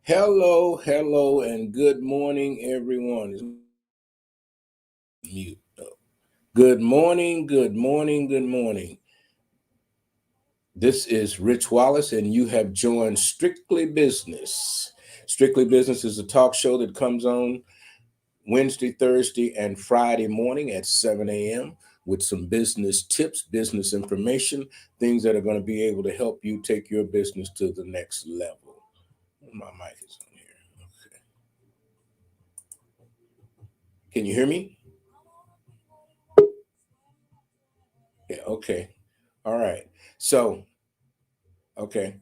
Hello, hello, and good morning, everyone. Mute. Good morning, good morning, good morning. This is Rich Wallace, and you have joined Strictly Business. Strictly Business is a talk show that comes on Wednesday, Thursday, and Friday morning at 7 a.m. with some business tips, business information, things that are going to be able to help you take your business to the next level. My mic is on here. Okay. Can you hear me? Yeah, okay. All right. So, okay.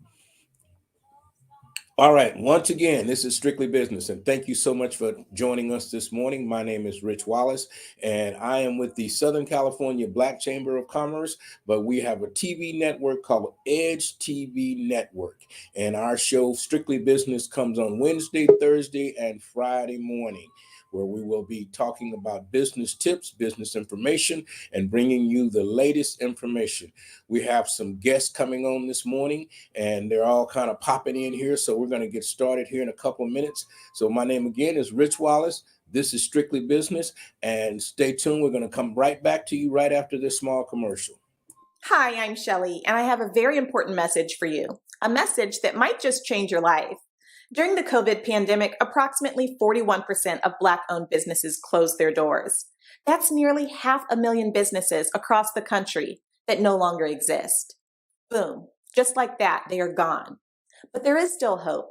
All right. Once again, this is Strictly Business, and thank you so much for joining us this morning. My name is Rich Wallace, and I am with the Southern California Black Chamber of Commerce, but we have a TV network called Edge TV Network, and our show, Strictly Business, comes on Wednesday, Thursday, and Friday morning, where we will be talking about business tips, business information, and bringing you the latest information. We have some guests coming on this morning, and they're all kind of popping in here. So we're going to get started here in a couple of minutes. So my name again is Rich Wallace. This is Strictly Business, and stay tuned. We're going to come right back to you right after this small commercial. Hi, I'm Shelly, and I have a very important message for you. A message that might just change your life. During the COVID pandemic, approximately 41% of Black-owned businesses closed their doors. That's nearly 500,000 businesses across the country that no longer exist. Boom. Just like that, they are gone. But there is still hope.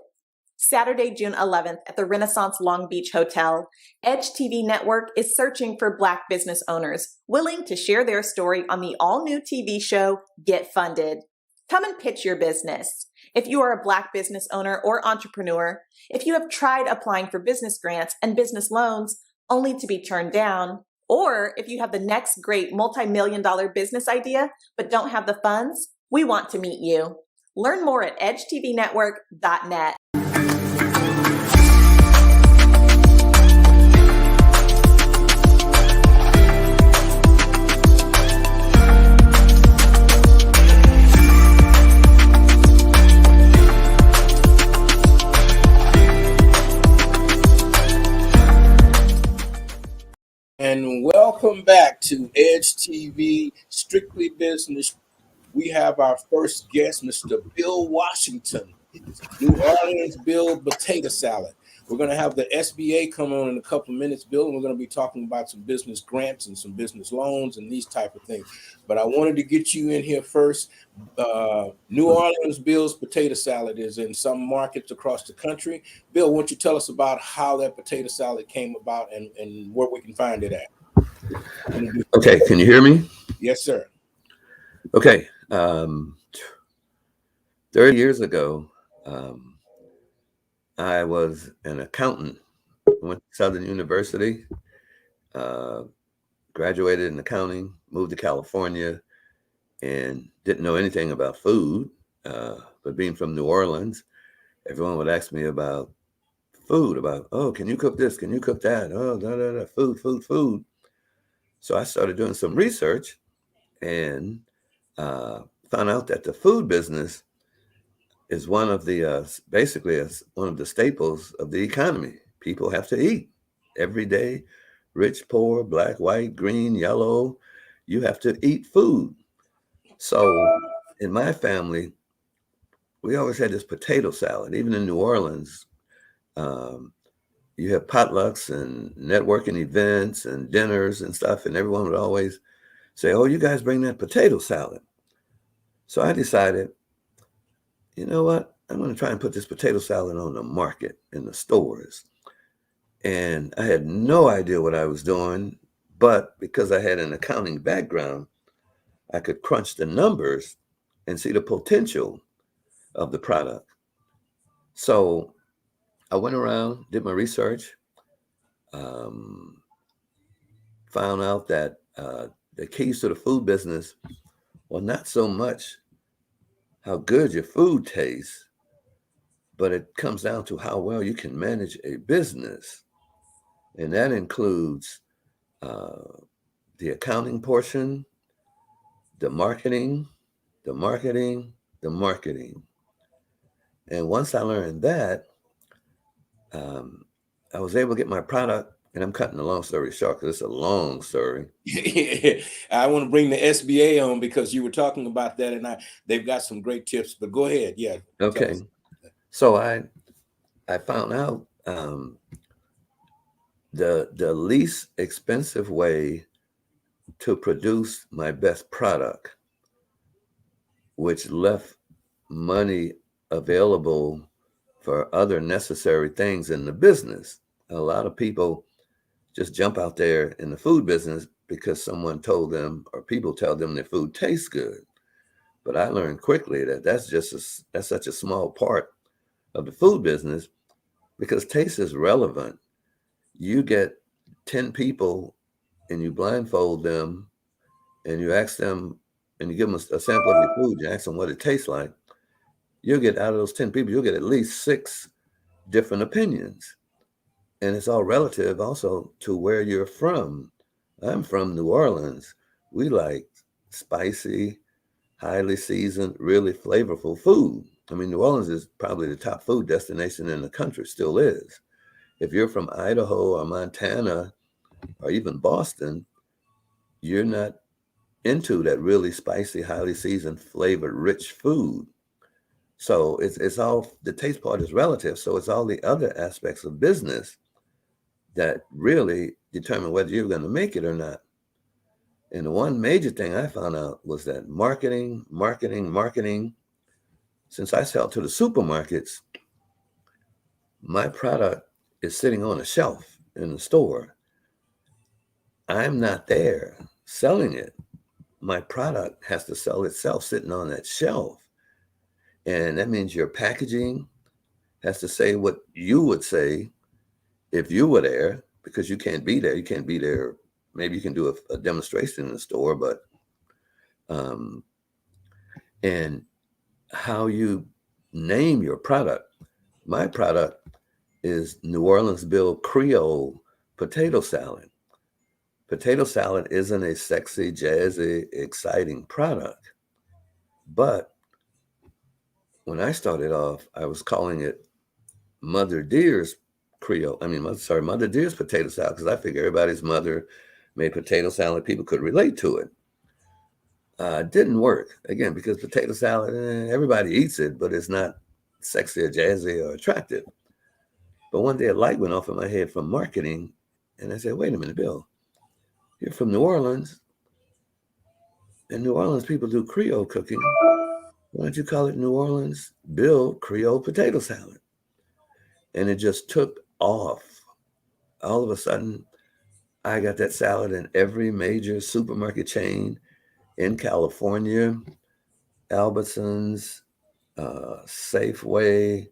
Saturday, June 11th at the Renaissance Long Beach Hotel, Edge TV Network is searching for Black business owners willing to share their story on the all-new TV show, Get Funded. Come and pitch your business. If you are a Black business owner or entrepreneur, if you have tried applying for business grants and business loans only to be turned down, or if you have the next great multi-million-dollar business idea but don't have the funds, we want to meet you. Learn more at edgetvnetwork.net. And welcome back to Edge TV Strictly Business. We have our first guest, Mr. Bill Washington, New Orleans Bill Potato Salad. We're going to have the SBA come on in a couple of minutes, Bill, and we're going to be talking about some business grants and some business loans and these type of things. But I wanted to get you in here first. New Orleans Bill's Potato Salad is in some markets across the country. Bill, why don't you tell us about how that potato salad came about and where we can find it at? Okay, can you hear me? Yes, sir. Okay. 30 years ago, I was an accountant. Went to Southern University, graduated in accounting, moved to California, and didn't know anything about food. But being from New Orleans, everyone would ask me about food, about, oh, can you cook this? Can you cook that? Oh, food. So I started doing some research and found out that the food business is one of the basically one of the staples of the economy. People have to eat every day, rich, poor, black, white, green, yellow. You have to eat food. So in my family, we always had this potato salad. Even in New Orleans, you have potlucks and networking events and dinners and stuff, and everyone would always say, oh, you guys bring that potato salad. So I decided, you know what? I'm going to try and put this potato salad on the market in the stores. And I had no idea what I was doing, but because I had an accounting background, I could crunch the numbers and see the potential of the product. So I went around, did my research, found out that the keys to the food business were not so much how good your food tastes, but it comes down to how well you can manage a business. And that includes the accounting portion, the marketing. And once I learned that, I was able to get my product, and I'm cutting the long story short because it's a long story. I want to bring the SBA on because you were talking about that, and they've got some great tips. But go ahead, yeah, tell Okay, us. so I found out the least expensive way to produce my best product, which left money available for other necessary things in the business. A lot of people just jump out there in the food business because someone told them or people tell them their food tastes good. But I learned quickly that that's such a small part of the food business because taste is relevant. You get 10 people and you blindfold them and you ask them and you give them a sample of your food, you ask them what it tastes like, you'll get out of those 10 people, you'll get at least 6 different opinions. And it's all relative also to where you're from. I'm from New Orleans. We like spicy, highly seasoned, really flavorful food. I mean, New Orleans is probably the top food destination in the country, still is. If you're from Idaho or Montana or even Boston, you're not into that really spicy, highly seasoned, flavored, rich food. So it's all the taste part is relative. So it's all the other aspects of business that really determine whether you're going to make it or not. And the one major thing I found out was that marketing. Since I sell to the supermarkets, my product is sitting on a shelf in the store. I'm not there selling it. My product has to sell itself sitting on that shelf. And that means your packaging has to say what you would say if you were there, because you can't be there. You can't be there. Maybe you can do a demonstration in the store, but and how you name your product. My product is New Orleans Bill Creole potato salad. Potato salad isn't a sexy, jazzy, exciting product. But when I started off, I was calling it Mother Dear's Mother Dear's potato salad, because I figure everybody's mother made potato salad. People could relate to it. Didn't work, again, because potato salad, everybody eats it, but it's not sexy or jazzy or attractive. But one day a light went off in my head from marketing, and I said, wait a minute, Bill, you're from New Orleans, and New Orleans people do Creole cooking. Why don't you call it New Orleans Bill Creole potato salad? And it just took off. All of a sudden, I got that salad in every major supermarket chain in California, Albertsons, Safeway,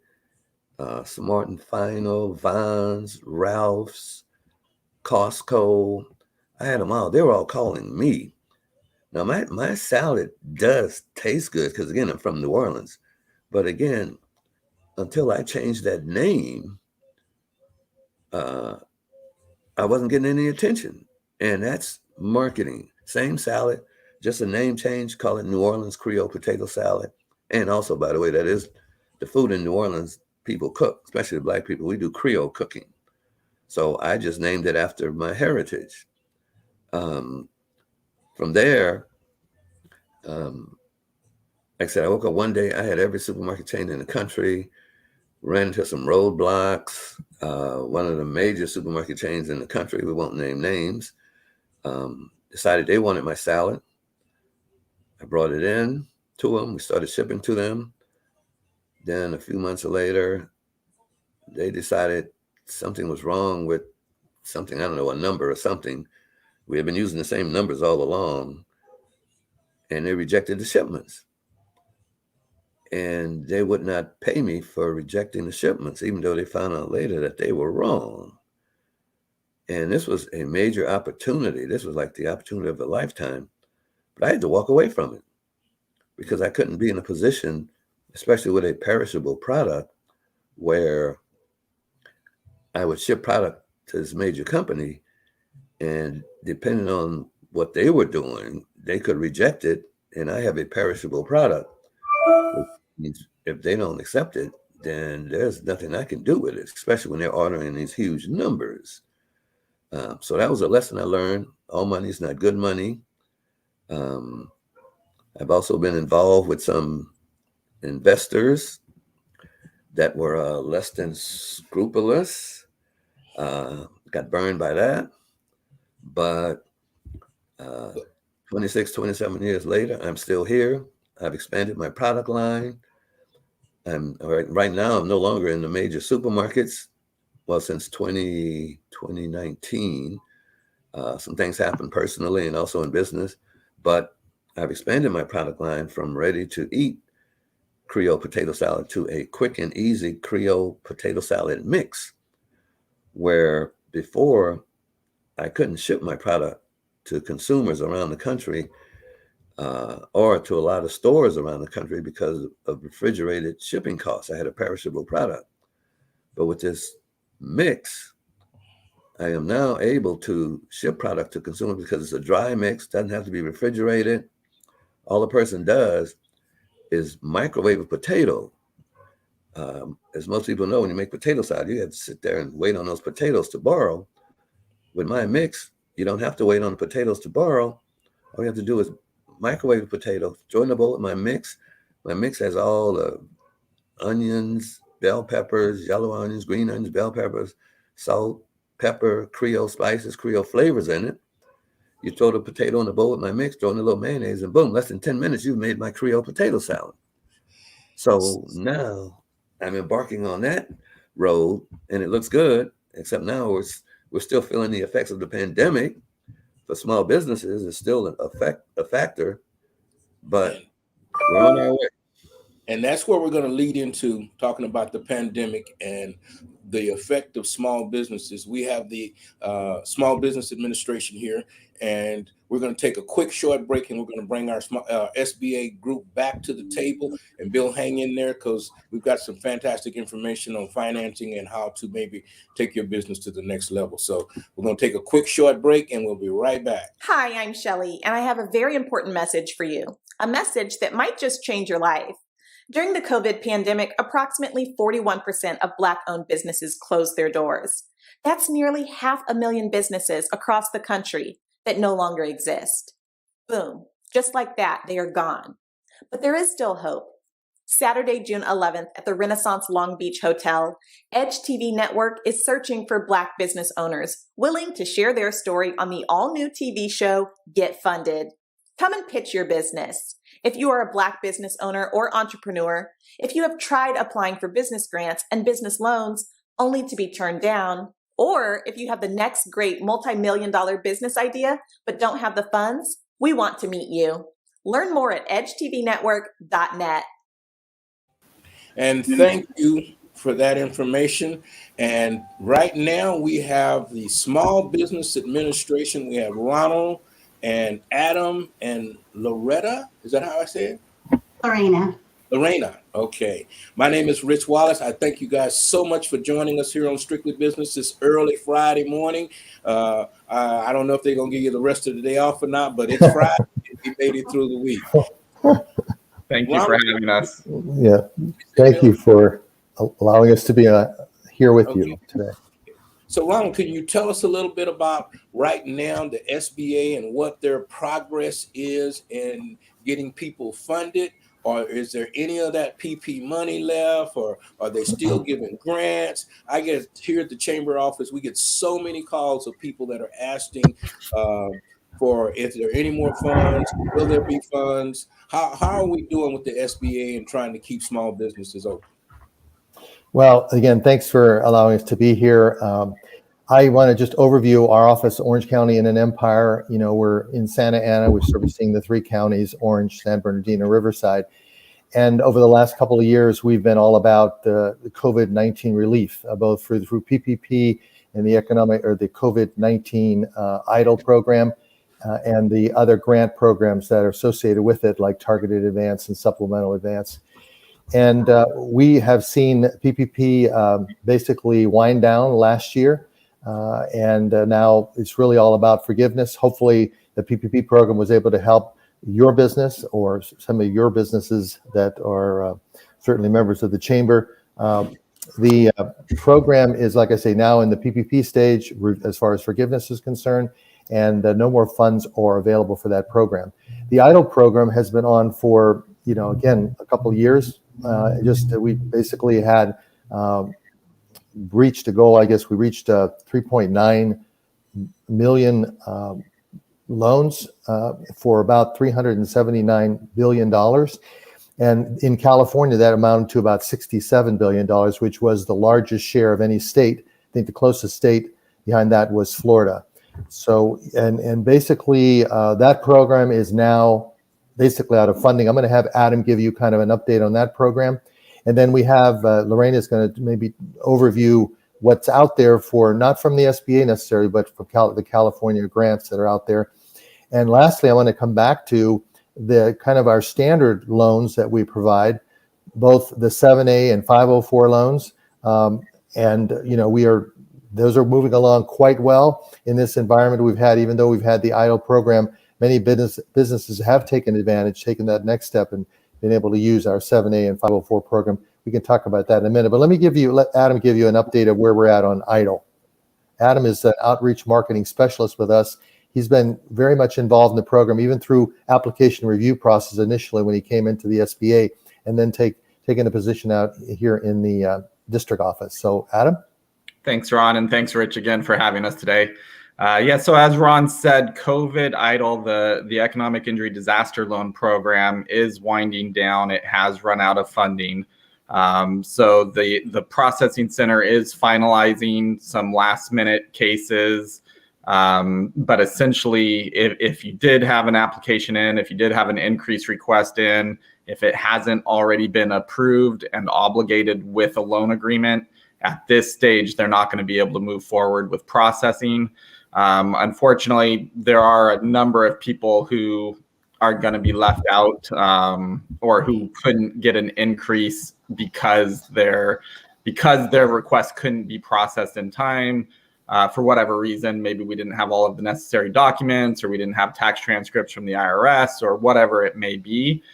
Smart and Final, Vons, Ralph's, Costco. I had them all. They were all calling me. Now, my salad does taste good because, again, I'm from New Orleans. But again, until I changed that name, I wasn't getting any attention. And that's marketing. Same salad, just a name change, call it New Orleans Creole potato salad. And also, by the way, that is the food in New Orleans people cook, especially the Black people. We do Creole cooking. So I just named it after my heritage. From there, like I said, I woke up one day, I had every supermarket chain in the country, ran into some roadblocks. One of the major supermarket chains in the country, we won't name names, decided they wanted my salad. I brought it in to them. We started shipping to them. Then a few months later, they decided something was wrong with something, I don't know, a number or something. We had been using the same numbers all along, and they rejected the shipments. And they would not pay me for rejecting the shipments, even though they found out later that they were wrong. And this was a major opportunity. This was like the opportunity of a lifetime. But I had to walk away from it because I couldn't be in a position, especially with a perishable product, where I would ship product to this major company, and depending on what they were doing, they could reject it, and I have a perishable product. Which means if they don't accept it, then there's nothing I can do with it, especially when they're ordering these huge numbers. So that was a lesson I learned. All money is not good money. I've also been involved with some investors that were less than scrupulous. Got burned by that. But 26, 27 years later, I'm still here. I've expanded my product line. Right now, I'm no longer in the major supermarkets. Well, since 2019, some things happened personally and also in business, but I've expanded my product line from ready to eat Creole potato salad to a quick and easy Creole potato salad mix, where before I couldn't ship my product to consumers around the country or to a lot of stores around the country because of refrigerated shipping costs. I had a perishable product. But with this mix, I am now able to ship product to consumers because it's a dry mix, doesn't have to be refrigerated. All the person does is microwave a potato. As most people know, when you make potato salad, you have to sit there and wait on those potatoes to boil. With my mix, you don't have to wait on the potatoes to boil. All you have to do is microwave the potato, throw in the bowl with my mix. My mix has all the onions, bell peppers, yellow onions, green onions, bell peppers, salt, pepper, Creole spices, Creole flavors in it. You throw the potato in the bowl with my mix, throw in a little mayonnaise, and boom, less than 10 minutes, you've made my Creole potato salad. So now I'm embarking on that road, and it looks good, except now we're still feeling the effects of the pandemic. For small businesses, it's still a factor, but we're on our way. And that's where we're going to lead into talking about the pandemic and the effect of small businesses. We have the Small Business Administration here, and we're going to take a quick short break, and we're going to bring our SBA group back to the table. And Bill, hang in there because we've got some fantastic information on financing and how to maybe take your business to the next level. So we're going to take a quick short break, and we'll be right back. Hi, I'm Shelley, and I have a very important message for you, a message that might just change your life. During the COVID pandemic, approximately 41% of Black-owned businesses closed their doors. That's nearly 500,000 businesses across the country that no longer exist. Boom, just like that, they are gone. But there is still hope. Saturday, June 11th at the Renaissance Long Beach Hotel, Edge TV Network is searching for Black business owners willing to share their story on the all-new TV show, Get Funded. Come and pitch your business. If you are a Black business owner or entrepreneur, if you have tried applying for business grants and business loans only to be turned down, or if you have the next great multi-million-dollar business idea but don't have the funds, we want to meet you. Learn more at edgetvnetwork.net. And thank you for that information. And right now we have the Small Business Administration. We have Ronald and Adam and Loretta. Is that how I say it? Lorena. Okay. My name is Rich Wallace. I thank you guys so much for joining us here on Strictly Business this early Friday morning. I don't know if they're going to give you the rest of the day off or not, but it's Friday. We made it through the week. Thank you for having us. Yeah. Thank you for allowing us to be here with you today. So, Ronald, can you tell us a little bit about right now the SBA and what their progress is in getting people funded? Or is there any of that PP money left? Or are they still giving grants? I guess here at the Chamber office, we get so many calls of people that are asking for if there are any more funds, will there be funds? How are we doing with the SBA and trying to keep small businesses open? Well, again, thanks for allowing us to be here. I want to just overview our office, Orange County and in Empire. You know, we're in Santa Ana. We're servicing the three counties, Orange, San Bernardino, Riverside. And over the last couple of years, we've been all about the COVID-19 relief, both through PPP and the COVID-19 EIDL program and the other grant programs that are associated with it, like targeted advance and supplemental advance. And we have seen PPP basically wind down last year. And now it's really all about forgiveness. Hopefully the PPP program was able to help your business or some of your businesses that are certainly members of the Chamber The program is, like I say, now in the PPP stage as far as forgiveness is concerned, and no more funds are available for that program. The EIDL program has been on for, again, a couple of years. We basically had reached a goal. I guess we reached 3.9 million loans for about $379 billion. And in California, that amounted to about $67 billion, which was the largest share of any state. I think the closest state behind that was Florida. So, and basically that program is now basically out of funding. I'm going to have Adam give you kind of an update on that program. And then we have, Lorena is going to maybe overview what's out there for, not from the SBA necessarily, but for the California grants that are out there. And lastly, I want to come back to the kind of our standard loans that we provide, both the 7A and 504 loans. Those are moving along quite well in this environment we've had. Even though we've had the EIDL program, many businesses have taken that next step and been able to use our 7A and 504 program. We can talk about that in a minute, but let Adam give you an update of where we're at on EIDL. Adam is an outreach marketing specialist with us. He's been very much involved in the program, even through application review process initially when he came into the SBA, and then taking a position out here in the district office. So, Adam? Thanks, Ron, and thanks, Rich, again for having us today. So as Ron said, COVID EIDL, the Economic Injury Disaster Loan Program, is winding down. It has run out of funding. So the processing center is finalizing some last-minute cases. But essentially, if you did have an application in, if you did have an increase request in, if it hasn't already been approved and obligated with a loan agreement, at this stage, they're not going to be able to move forward with processing. Unfortunately, there are a number of people who are going to be left out or who couldn't get an increase because their request couldn't be processed in time. For whatever reason, maybe we didn't have all of the necessary documents, or we didn't have tax transcripts from the IRS, or whatever it may be.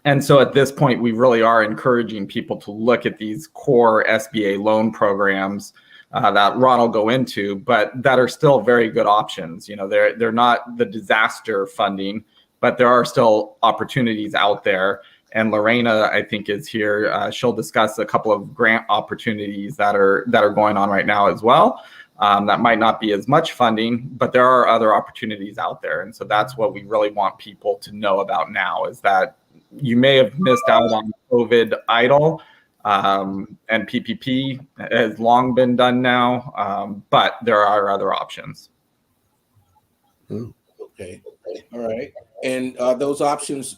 And so at this point, we really are encouraging people to look at these core SBA loan programs that Ron will go into, but that are still very good options. They're not the disaster funding, but there are still opportunities out there. And Lorena, I think, is here. She'll discuss a couple of grant opportunities that are going on right now as well. That might not be as much funding, but there are other opportunities out there. And so that's what we really want people to know about now, is that you may have missed out on COVID EIDL, and PPP has long been done now, but there are other options. Okay. All right. And those options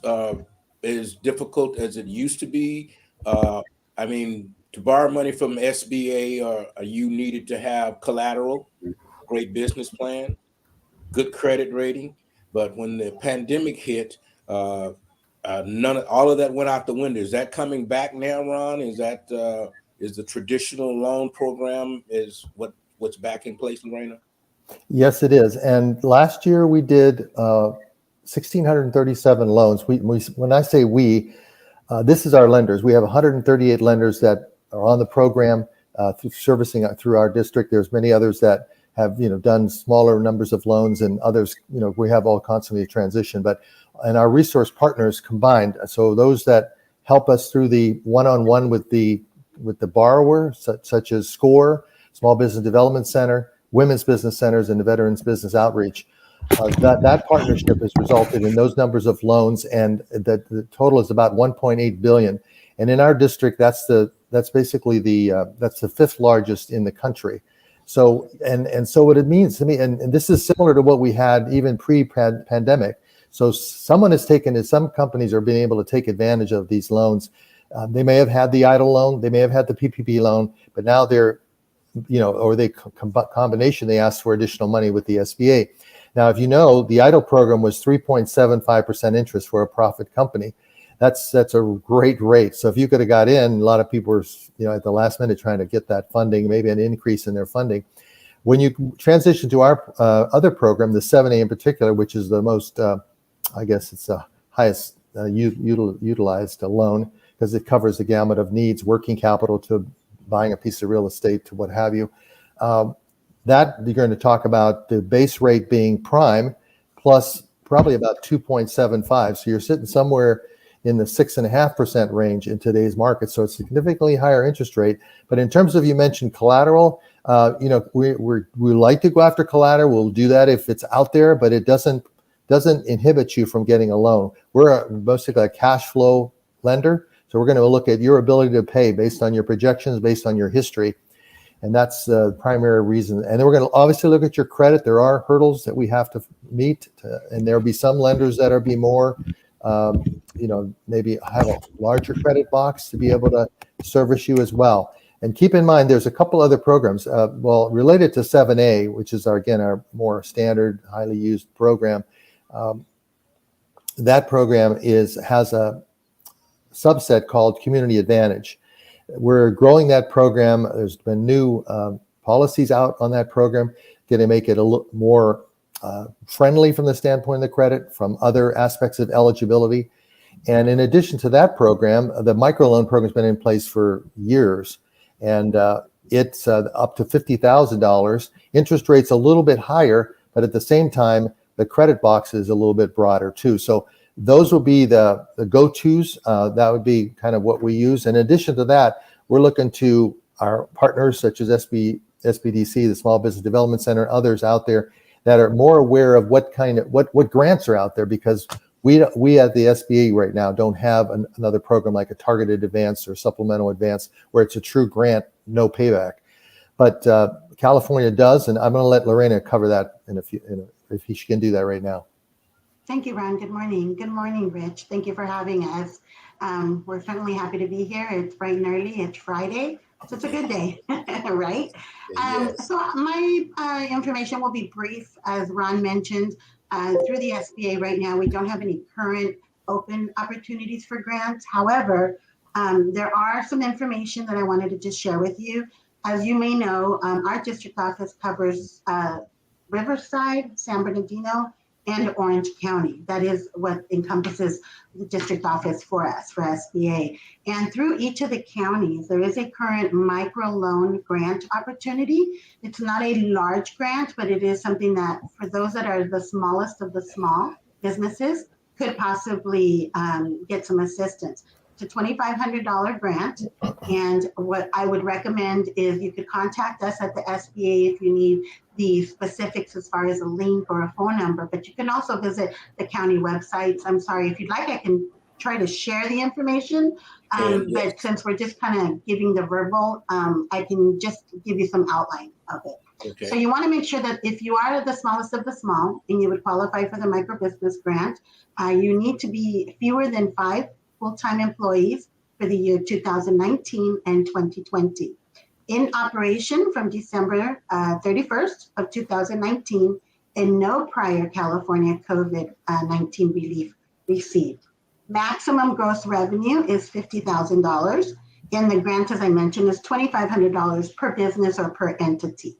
as difficult as it used to be? I mean, to borrow money from SBA, you needed to have collateral, great business plan, good credit rating. But when the pandemic hit, all of that went out the window. Is that coming back now, Ron? Is the traditional loan program is what's back in place, Lorena? Yes, it is. And last year we did 1,637 loans. When I say we, this is our lenders. We have 138 lenders that are on the program servicing through our district. There's many others that have done smaller numbers of loans, and others we have all constantly transition. And our resource partners combined, so those that help us through the one-on-one with the borrower, such as SCORE, Small Business Development Center, Women's Business Centers, and the Veterans Business Outreach. That partnership has resulted in those numbers of loans, and that the total is about 1.8 billion. And in our district, that's basically that's the fifth largest in the country. So and so what it means to me, and this is similar to what we had even pre-pandemic. So some companies are being able to take advantage of these loans. They may have had the EIDL loan, they may have had the PPP loan, but now they're, or they combination, they ask for additional money with the SBA. Now, if the EIDL program was 3.75% interest for a profit company. That's a great rate. So if you could have got in, a lot of people were, at the last minute trying to get that funding, maybe an increase in their funding. When you transition to our other program, the 7A in particular, which is the most, I guess it's the highest utilized loan because it covers the gamut of needs, working capital to buying a piece of real estate to what have you. That you're going to talk about the base rate being prime plus probably about 2.75. So you're sitting somewhere in the 6.5% range in today's market. So it's significantly higher interest rate. But in terms of, you mentioned collateral, we like to go after collateral. We'll do that if it's out there, but it doesn't inhibit you from getting a loan. We're basically a cash flow lender. So we're going to look at your ability to pay based on your projections, based on your history. And that's the primary reason. And then we're going to obviously look at your credit. There are hurdles that we have to meet. And there'll be some lenders that'll be more, maybe have a larger credit box to be able to service you as well. And keep in mind, there's a couple other programs, related to 7A, which is our more standard, highly used program. That program has a subset called Community Advantage. We're growing that program. There's been new policies out on that program, going to make it a little more friendly from the standpoint of the credit, from other aspects of eligibility. And in addition to that program, the microloan program has been in place for years, and it's up to $50,000. Interest rate's a little bit higher, but at the same time, the credit box is a little bit broader too. So those will be the go-tos. That would be kind of what we use. In addition to that, we're looking to our partners such as SBDC, the Small Business Development Center, others out there that are more aware of what grants are out there, because we at the SBA right now don't have another program like a targeted advance or supplemental advance where it's a true grant, no payback. But California does, and I'm going to let Lorena cover that if she can do that right now. Thank you, Ron. Good morning. Good morning, Rich. Thank you for having us. We're certainly happy to be here. It's bright and early. It's Friday, so it's a good day, right? Yes. So my information will be brief. As Ron mentioned, through the SBA right now, we don't have any current open opportunities for grants. However, there are some information that I wanted to just share with you. As you may know, our district office covers Riverside, San Bernardino, and Orange County. That is what encompasses the district office for us, for SBA. And through each of the counties, there is a current microloan grant opportunity. It's not a large grant, but it is something that for those that are the smallest of the small businesses could possibly get some assistance. It's a $2,500 grant. And what I would recommend is you could contact us at the SBA if you need the specifics as far as a link or a phone number, but you can also visit the county websites. I'm sorry, if you'd like, I can try to share the information, but since we're just kind of giving the verbal, I can just give you some outline of it. Okay. So you want to make sure that if you are the smallest of the small and you would qualify for the microbusiness grant, you need to be fewer than 5 full-time employees for the year 2019 and 2020. In operation from December 31st of 2019, and no prior California COVID-19 relief received. Maximum gross revenue is $50,000, and the grant, as I mentioned, is $2,500 per business or per entity.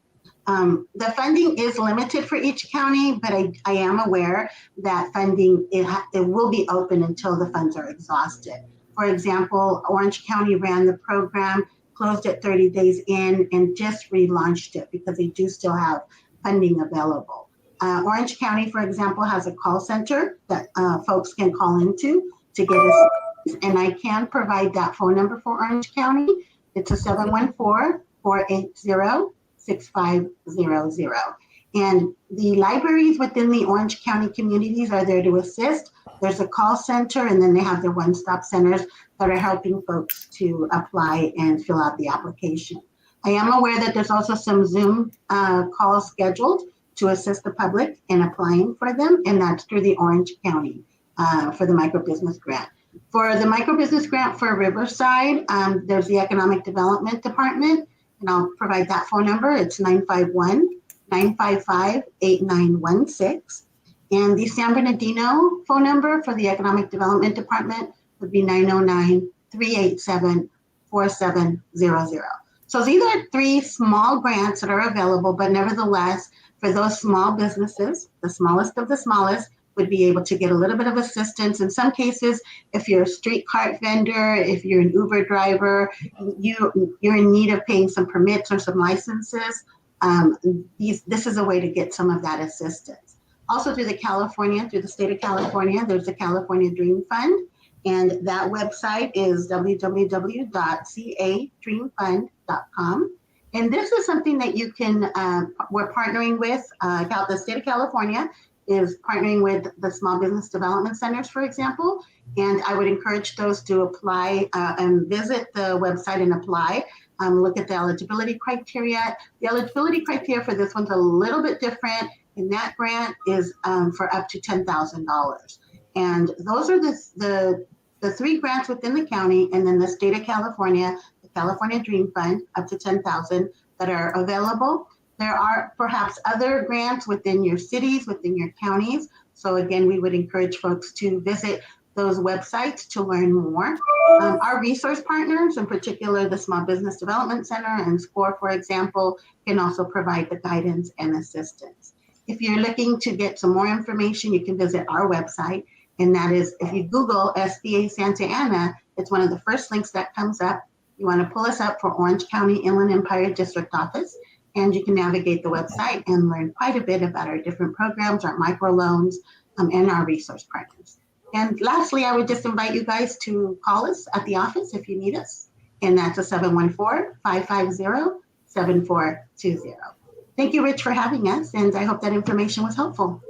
The funding is limited for each county, but I am aware that funding, it will be open until the funds are exhausted. For example, Orange County ran the program, closed it 30 days in, and just relaunched it because they do still have funding available. Orange County, for example, has a call center that folks can call into to get assistance, and I can provide that phone number for Orange County. It's a 714-480-6500. And the libraries within the Orange County communities are there to assist. There's a call center, and then they have their one-stop centers that are helping folks to apply and fill out the application. I am aware that there's also some Zoom calls scheduled to assist the public in applying for them, and that's through the Orange County for the microbusiness grant. For the microbusiness grant for Riverside, there's the Economic Development Department, and I'll provide that phone number. It's 951-955-8916. And the San Bernardino phone number for the Economic Development Department would be 909-387-4700. So these are 3 small grants that are available, but nevertheless, for those small businesses, the smallest of the smallest, would be able to get a little bit of assistance. In some cases, if you're a street cart vendor, if you're an Uber driver, you're in need of paying some permits or some licenses. This is a way to get some of that assistance. Also through the state of California, there's the California Dream Fund. And that website is www.cadreamfund.com. And this is something that you can, we're partnering with, the state of California is partnering with the Small Business Development Centers, for example. And I would encourage those to apply and visit the website and apply. Look at the eligibility criteria. The eligibility criteria for this one's a little bit different, and that grant is for up to $10,000. And those are the 3 grants within the county, and then the state of California, the California Dream Fund, up to $10,000 that are available. There are perhaps other grants within your cities, within your counties. So again, we would encourage folks to visit those websites to learn more. Our resource partners, in particular the Small Business Development Center and SCORE, for example, can also provide the guidance and assistance. If you're looking to get some more information, you can visit our website. And that is, if you Google SBA Santa Ana, it's one of the first links that comes up. You want to pull us up for Orange County Inland Empire District Office, and you can navigate the website and learn quite a bit about our different programs, our microloans, and our resource partners. And lastly, I would just invite you guys to call us at the office if you need us. And that's a 714-550-7420. Thank you, Rich, for having us. And I hope that information was helpful.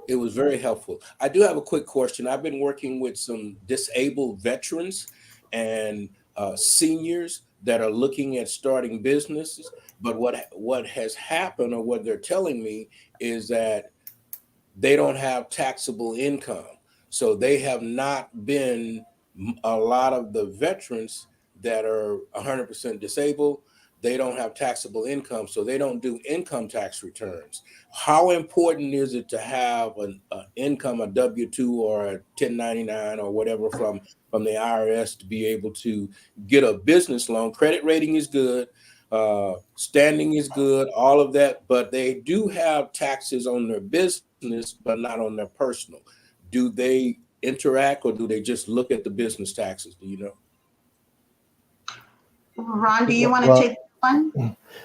It was very helpful. I do have a quick question. I've been working with some disabled veterans and seniors that are looking at starting businesses. But what has happened, or what they're telling me, is that they don't have taxable income. So they have not been, a lot of the veterans that are 100% disabled, they don't have taxable income, so they don't do income tax returns. How important is it to have an income, a W-2 or a 1099 or whatever from the IRS to be able to get a business loan? Credit rating is good, standing is good, all of that, but they do have taxes on their business, but not on their personal. Do they interact, or do they just look at the business taxes? Do you know? Ron, do you want to take one?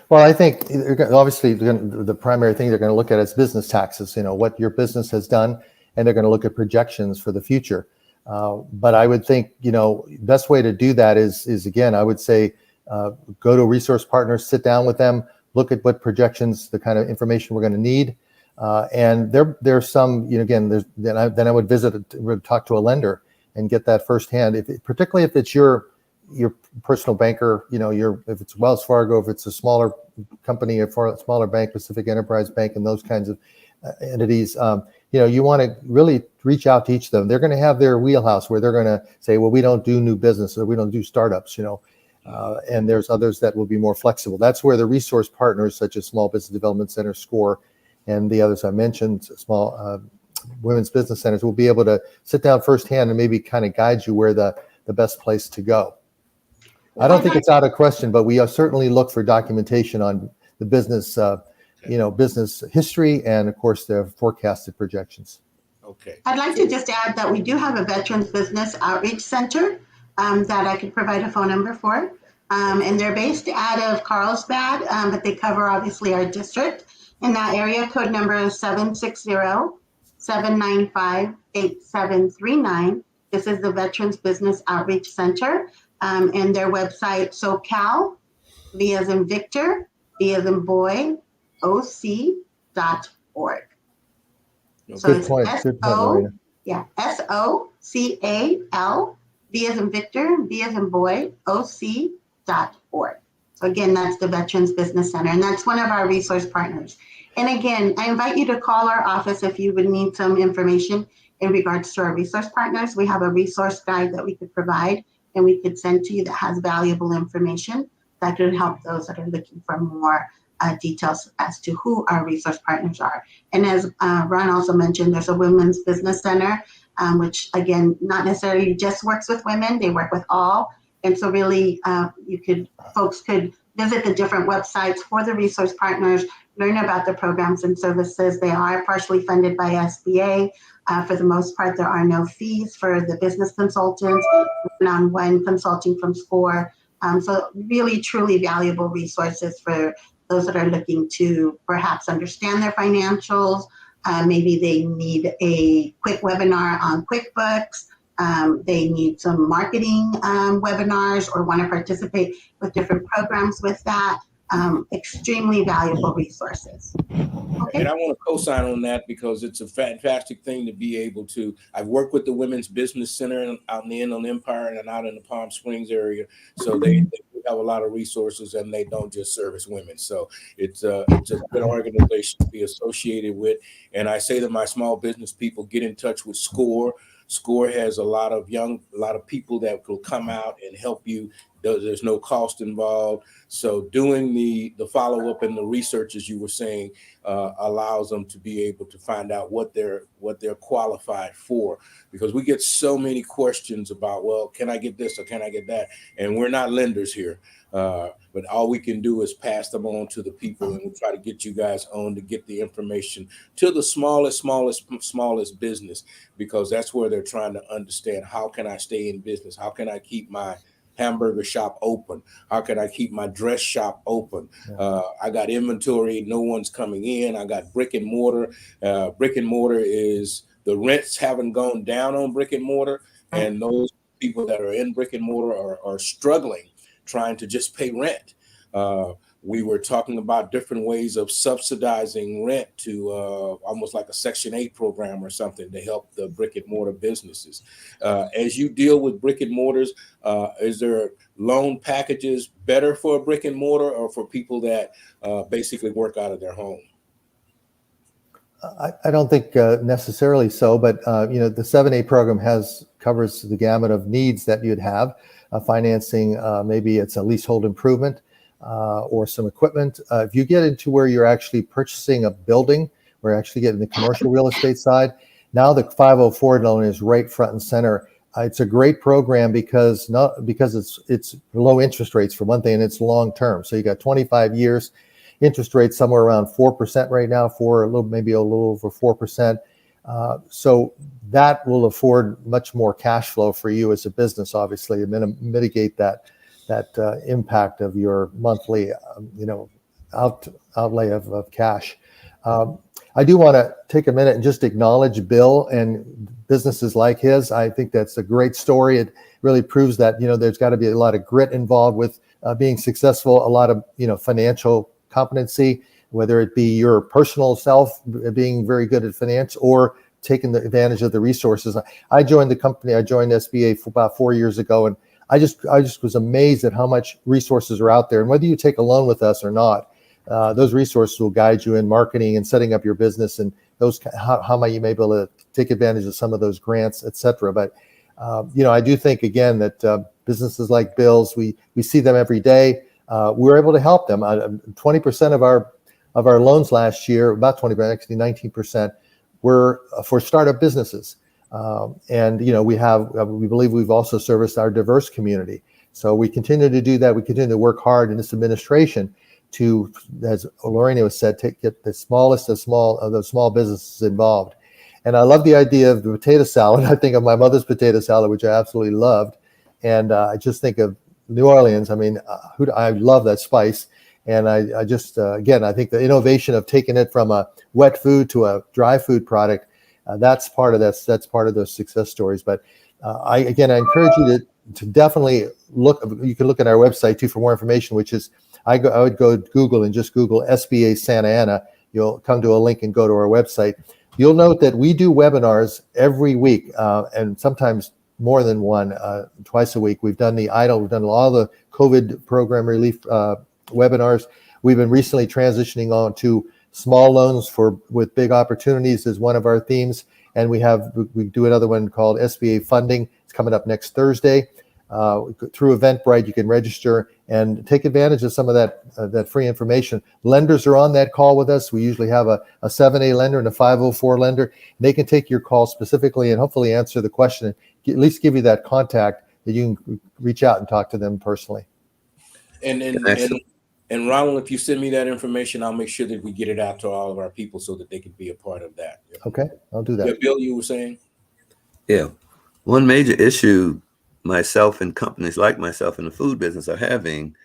Well, I think obviously the primary thing they're going to look at is business taxes, what your business has done, and they're going to look at projections for the future. But I would think, best way to do that is again, I would say, go to resource partners, sit down with them, look at what projections, the kind of information we're going to need. And there's some, again, then I would talk to a lender and get that firsthand, particularly if it's your personal banker, if it's Wells Fargo, if it's a smaller company, a smaller bank, Pacific Enterprise Bank, and those kinds of entities, you want to really reach out to each of them. They're going to have their wheelhouse where they're going to say, well, we don't do new business, or we don't do startups, and there's others that will be more flexible. That's where the resource partners, such as Small Business Development Center, SCORE, and the others I mentioned, small women's business centers, will be able to sit down firsthand and maybe kind of guide you where the best place to go. I don't think it's out of question, but we certainly look for documentation on the business, business history, and of course their forecasted projections. Okay. I'd like to just add that we do have a Veterans Business Outreach Center that I could provide a phone number for. And they're based out of Carlsbad, but they cover obviously our district. And that area code number is 760-795-8739. This is the Veterans Business Outreach Center. And their website, SoCal, V as in Victor, B as in boy, OC.org. So Good it's point. Good point, Marina. SOCAL, V as in Victor, B as in boy, OC.org. So again, that's the Veterans Business Center, and that's one of our resource partners. And again, I invite you to call our office if you would need some information in regards to our resource partners. We have a resource guide that we could provide and we could send to you that has valuable information that could help those that are looking for more details as to who our resource partners are. And as Ron also mentioned, there's a Women's Business Center, which again, not necessarily just works with women, they work with all. And so really, folks could visit the different websites for the resource partners, learn about the programs and services. They are partially funded by SBA. For the most part, there are no fees for the business consultants, one-on-one consulting from SCORE. So really, truly valuable resources for those that are looking to perhaps understand their financials. Maybe they need a quick webinar on QuickBooks. They need some marketing webinars or want to participate with different programs with that. Extremely valuable resources. Okay. And I want to co-sign on that because it's a fantastic thing to be able to. I've worked with the Women's Business Center out in the Inland Empire and out in the Palm Springs area. So they have a lot of resources and they don't just service women. So it's a good organization to be associated with. And I say to my small business people, get in touch with SCORE. SCORE has a lot of people that will come out and help you. There's no cost involved. So doing the follow-up and the research, as you were saying, allows them to be able to find out what they're qualified for. Because we get so many questions about, well, can I get this or can I get that? And we're not lenders here. But all we can do is pass them on to the people, and we try to get you guys on to get the information to the smallest business, because that's where they're trying to understand, how can I stay in business? How can I keep my hamburger shop open? How can I keep my dress shop open? I got inventory, no one's coming in. I got brick and mortar. Brick and mortar is, the rents haven't gone down on brick and mortar, and those people that are in brick and mortar are struggling trying to just pay rent. We were talking about different ways of subsidizing rent to almost like a Section 8 program or something to help the brick and mortar businesses. As you deal with brick and mortars, is there loan packages better for a brick and mortar or for people that basically work out of their home? I don't think necessarily so, but the 7A program covers the gamut of needs that you'd have. Financing, maybe it's a leasehold improvement or some equipment. If you get into where you're actually purchasing a building, we're actually getting the commercial real estate side. Now the 504 loan is right front and center. It's a great program because it's low interest rates for one thing, and it's long term. So you got 25 years. Interest rates somewhere around 4% right now, maybe a little over 4%. So that will afford much more cash flow for you as a business, obviously, and mitigate that impact of your monthly, outlay of cash. I do want to take a minute and just acknowledge Bill and businesses like his. I think that's a great story. It really proves that there's got to be a lot of grit involved with being successful, a lot of financial competency, whether it be your personal self being very good at finance or taking the advantage of the resources. I joined the company. I joined SBA for about 4 years ago, and I just was amazed at how much resources are out there. And whether you take a loan with us or not, those resources will guide you in marketing and setting up your business, and how might you may be able to take advantage of some of those grants, et cetera. But I do think again that businesses like Bill's, we see them every day. We're able to help them. 20% of our loans last year, about 20%, actually 19%, were for startup businesses. And we believe we've also serviced our diverse community. So we continue to do that. We continue to work hard in this administration to, as Lorena has said, get the smallest of those small businesses involved. And I love the idea of the potato salad. I think of my mother's potato salad, which I absolutely loved. And I just think of New Orleans. I mean, I love that spice. And I just, again, I think the innovation of taking it from a wet food to a dry food product, that's part of this. That's part of those success stories. But I encourage you to definitely look. You can look at our website too for more information, which is, I would go to Google and just Google SBA Santa Ana. You'll come to a link and go to our website. You'll note that we do webinars every week, and sometimes more than one, twice a week. We've done the EIDL, we've done all the COVID program relief webinars. We've been recently transitioning on to small loans with big opportunities is one of our themes. And we do another one called SBA funding. It's coming up next Thursday. Through Eventbrite, you can register and take advantage of some of that free information. Lenders are on that call with us. We usually have a 7A lender and a 504 lender. They can take your call specifically and hopefully answer the question, and at least give you that contact that you can reach out and talk to them personally. And And Ronald, if you send me that information, I'll make sure that we get it out to all of our people so that they can be a part of that. Okay, I'll do Yeah, that. Bill, you were saying? Yeah. One major issue myself and companies like myself in the food business are having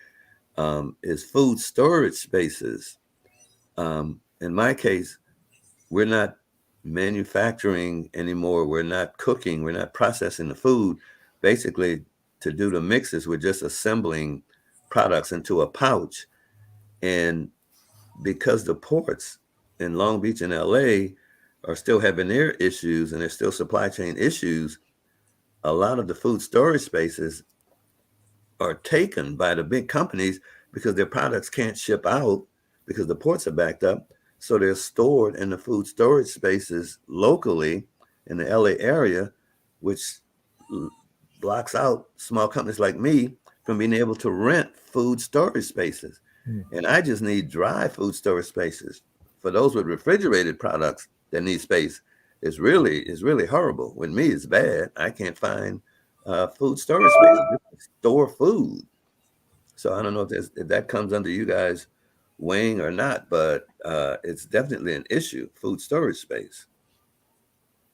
is food storage spaces. In my case, we're not manufacturing anymore. We're not cooking. We're not processing the food. Basically, to do the mixes, we're just assembling products into a pouch. And because the ports in Long Beach and LA are still having their issues and there's still supply chain issues, a lot of the food storage spaces are taken by the big companies because their products can't ship out because the ports are backed up. So they're stored in the food storage spaces locally in the LA area, which blocks out small companies like me from being able to rent food storage spaces. And I just need dry food storage spaces. For those with refrigerated products that need space, it's really horrible. With me, it's bad. I can't find food storage spaces to store food. So I don't know if that comes under you guys weighing or not, but it's definitely an issue, food storage space.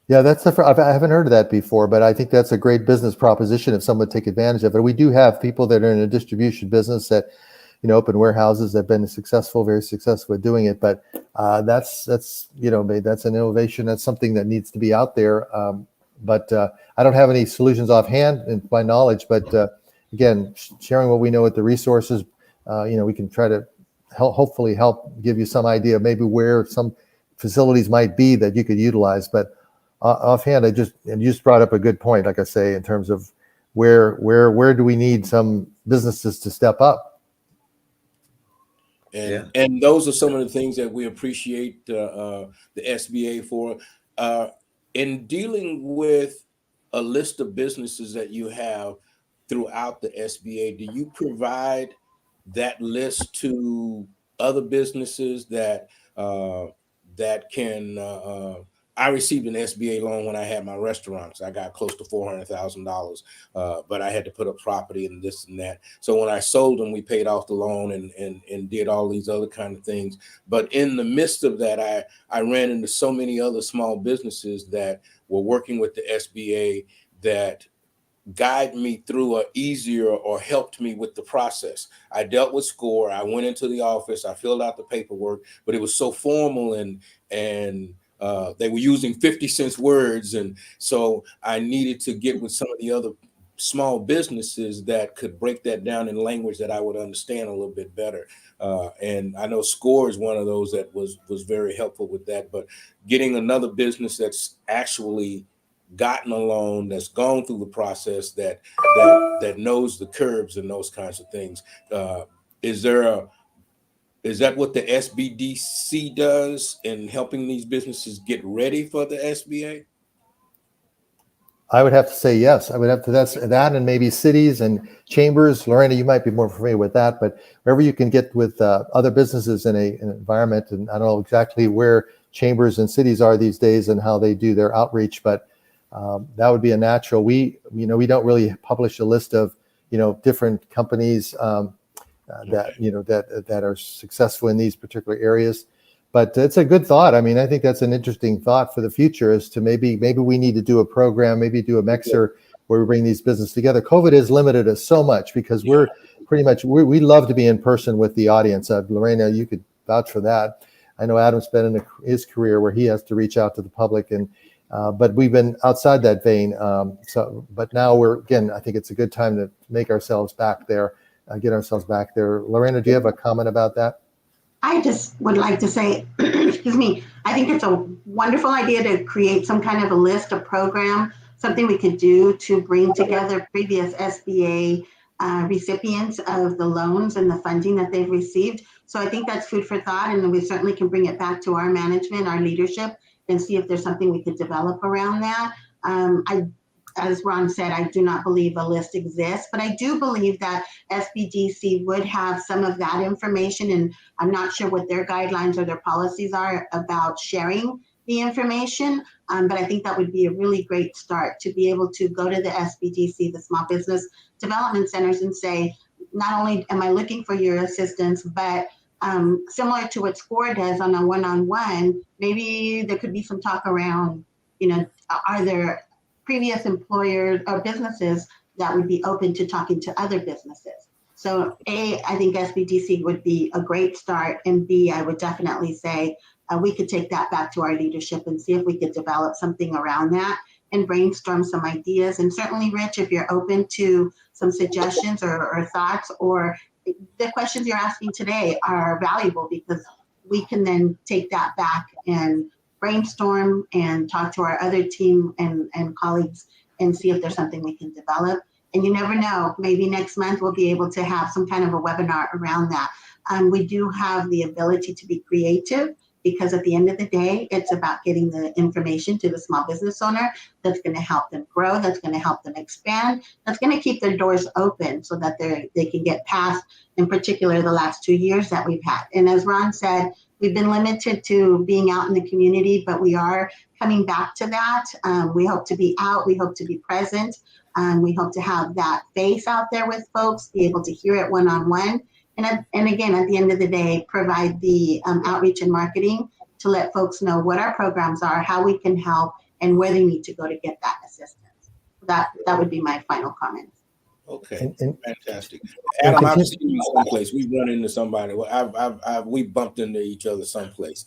Yeah, I haven't heard of that before, but I think that's a great business proposition if someone would take advantage of it. We do have people that are in a distribution business that, open warehouses that have been very successful at doing it. But that's that's an innovation. That's something that needs to be out there. But I don't have any solutions offhand in my knowledge. But again, sharing what we know with the resources, we can try to hopefully help give you some idea of maybe where some facilities might be that you could utilize. But offhand, you just brought up a good point, like I say, in terms of where do we need some businesses to step up. And those are some of the things that we appreciate the SBA for. In dealing with a list of businesses that you have throughout the SBA, do you provide that list to other businesses that can? I received an SBA loan when I had my restaurants. I got close to $400,000, but I had to put up property and this and that. So when I sold them, we paid off the loan and did all these other kind of things. But in the midst of that, I ran into so many other small businesses that were working with the SBA that guide me through a easier or helped me with the process. I dealt with SCORE. I went into the office. I filled out the paperwork, but it was so formal and they were using 50-cent words. And so I needed to get with some of the other small businesses that could break that down in language that I would understand a little bit better. And I know SCORE is one of those that was very helpful with that. But getting another business that's actually gotten a loan, that's gone through the process, that knows the curbs and those kinds of things. Is that what the SBDC does in helping these businesses get ready for the SBA? I would have to say yes. I would have to that's that, and maybe cities and chambers. Lorena, you might be more familiar with that, but wherever you can get with other businesses in an environment, and I don't know exactly where chambers and cities are these days and how they do their outreach, but that would be a natural. We don't really publish a list of different companies that are successful in these particular areas. But it's a good thought. I mean, I think that's an interesting thought for the future, is to maybe we need to do a program, maybe do a mixer where we bring these businesses together. COVID has limited us so much because we're pretty much, we love to be in person with the audience. Lorena, you could vouch for that. I know Adam's been in his career where he has to reach out to the public, and but we've been outside that vein. But now I think it's a good time to make ourselves back there, get ourselves back there. Lorena, do you have a comment about that? I just would like to say, excuse me, I think it's a wonderful idea to create some kind of a list, a program, something we could do to bring together previous SBA recipients of the loans and the funding that they've received. So I think that's food for thought, and we certainly can bring it back to our management, our leadership, and see if there's something we could develop around that. As Ron said, I do not believe a list exists, but I do believe that SBDC would have some of that information, and I'm not sure what their guidelines or their policies are about sharing the information, but I think that would be a really great start to be able to go to the SBDC, the Small Business Development Centers, and say, not only am I looking for your assistance, but similar to what SCORE does on a one-on-one, maybe there could be some talk around, are there previous employers or businesses that would be open to talking to other businesses? So A, I think SBDC would be a great start, and B, I would definitely say we could take that back to our leadership and see if we could develop something around that and brainstorm some ideas. And certainly, Rich, if you're open to some suggestions or thoughts, or the questions you're asking today are valuable, because we can then take that back and brainstorm and talk to our other team and colleagues and see if there's something we can develop. And you never know, maybe next month we'll be able to have some kind of a webinar around that. We do have the ability to be creative, because at the end of the day, it's about getting the information to the small business owner that's going to help them grow, that's going to help them expand, that's going to keep their doors open so that they can get past, in particular, the last 2 years that we've had. And as Ron said, we've been limited to being out in the community, but we are coming back to that. We hope to be out, we hope to be present, we hope to have that face out there with folks, be able to hear it one-on-one. And again, at the end of the day, provide the outreach and marketing to let folks know what our programs are, how we can help, and where they need to go to get that assistance. That would be my final comment. Okay, fantastic. Adam, I've seen you someplace. We run into somebody. Well, we bumped into each other someplace.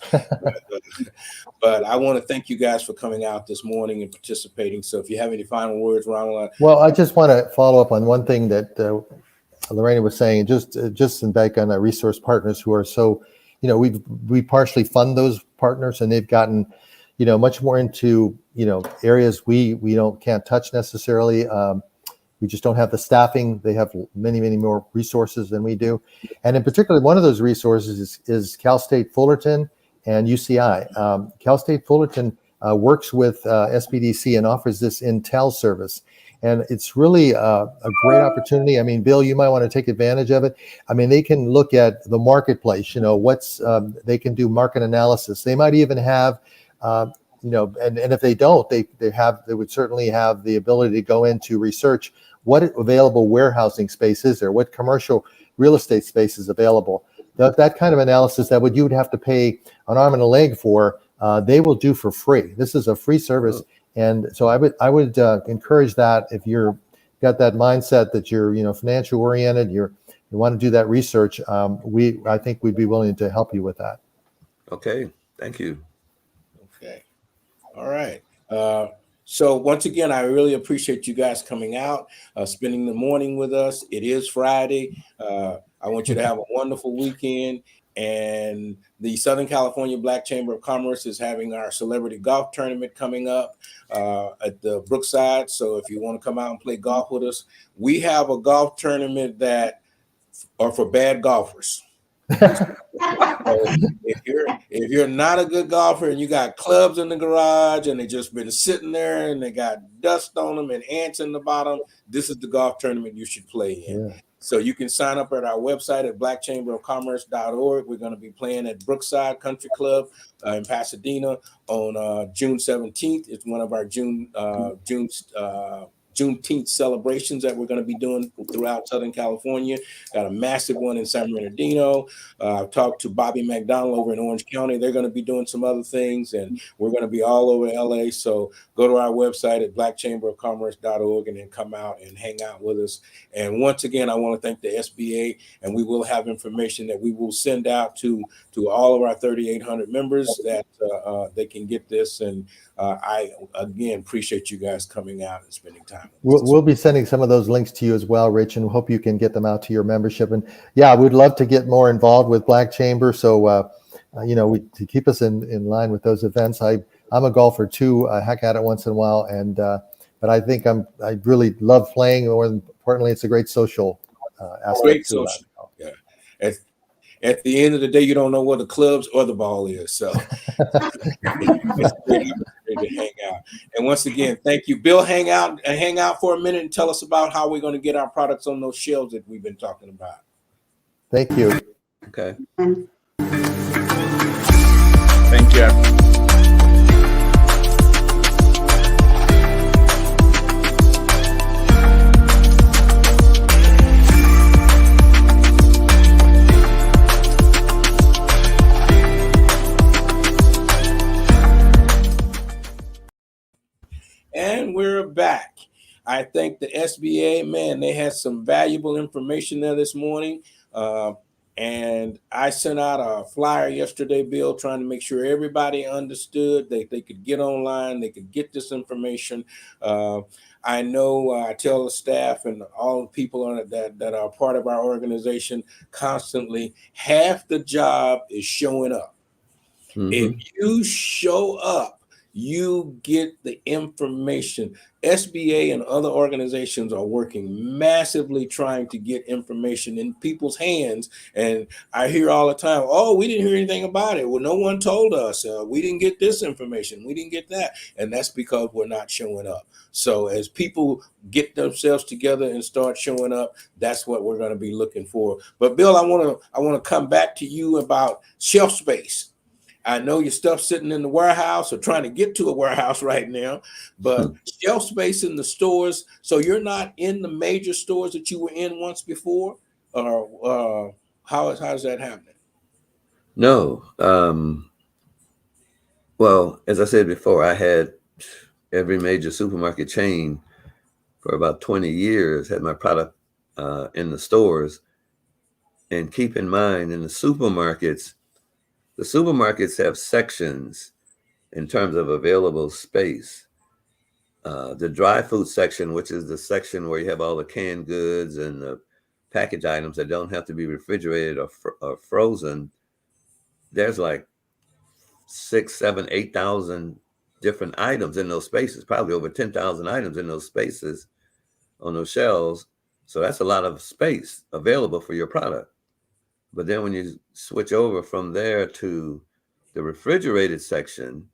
But I want to thank you guys for coming out this morning and participating. So if you have any final words, Ronald. Well, I just want to follow up on one thing that Lorena was saying, just back on our resource partners who are so, we partially fund those partners, and they've gotten, much more into, areas we can't touch necessarily. We just don't have the staffing. They have many, many more resources than we do. And in particular, one of those resources is Cal State Fullerton and UCI. Cal State Fullerton works with SBDC and offers this Intel service. And it's really a great opportunity. I mean, Bill, you might want to take advantage of it. I mean, they can look at the marketplace, they can do market analysis. They might even have, and if they don't, they would certainly have the ability to go into research what available warehousing space is there, what commercial real estate space is available. That kind of analysis that you would have to pay an arm and a leg for, they will do for free. This is a free service. And so I would encourage that if you're got that mindset that you're financial oriented, you want to do that research. I think we'd be willing to help you with that. Okay, thank you. Okay, all right. So once again, I really appreciate you guys coming out, spending the morning with us. It is Friday. I want you to have a wonderful weekend. And the Southern California Black Chamber of Commerce is having our celebrity golf tournament coming up at the Brookside. So if you want to come out and play golf with us, we have a golf tournament that are for bad golfers. So if you're not a good golfer and you got clubs in the garage and they just been sitting there and they got dust on them and ants in the bottom, this is the golf tournament you should play in. Yeah. So you can sign up at our website at blackchamberofcommerce.org. We're going to be playing at Brookside Country Club in Pasadena on June 17th. It's one of our Juneteenth celebrations that we're going to be doing throughout Southern California. Got a massive one in San Bernardino. I've talked to Bobby McDonald over in Orange County. They're going to be doing some other things, and we're going to be all over LA. So go to our website at blackchamberofcommerce.org and then come out and hang out with us. And once again, I want to thank the SBA, and we will have information that we will send out to all of our 3,800 members that they can get this. And I, again, appreciate you guys coming out and spending time. We'll be sending some of those links to you as well, Rich, and hope you can get them out to your membership. And yeah, we'd love to get more involved with Black Chamber. So, to keep us in line with those events. I'm a golfer too. I heck at it once in a while. And, but I think I really love playing. More importantly, it's a great social aspect. Great social. Yeah. At the end of the day, you don't know where the clubs or the ball is. So it's great to hang out. And once again, thank you. Bill, hang out for a minute and tell us about how we're going to get our products on those shelves that we've been talking about. Thank you. Okay. Thank you. I think the SBA, man, they had some valuable information there this morning. And I sent out a flyer yesterday, Bill, trying to make sure everybody understood that they could get online, they could get this information. I know I tell the staff and all the people on it that are part of our organization constantly, half the job is showing up. If you show up, you get the information. SBA and other organizations are working massively trying to get information in people's hands. And I hear all the time, oh, we didn't hear anything about it. Well, no one told us. We didn't get this information. We didn't get that. And that's because we're not showing up. So as people get themselves together and start showing up, that's what we're going to be looking for. But Bill, I want to come back to you about shelf space. I know your stuff's sitting in the warehouse or trying to get to a warehouse right now, but shelf space in the stores. So you're not in the major stores that you were in once before, or how's that happening? No. Well, as I said before, I had every major supermarket chain for about 20 years, had my product in the stores. And keep in mind, in the supermarkets have sections in terms of available space. The dry food section, which is the section where you have all the canned goods and the package items that don't have to be refrigerated or frozen, there's like 6, 7, 8,000 different items in those spaces, probably over 10,000 items in those spaces on those shelves. So that's a lot of space available for your product. But then when you switch over from there to the refrigerated section,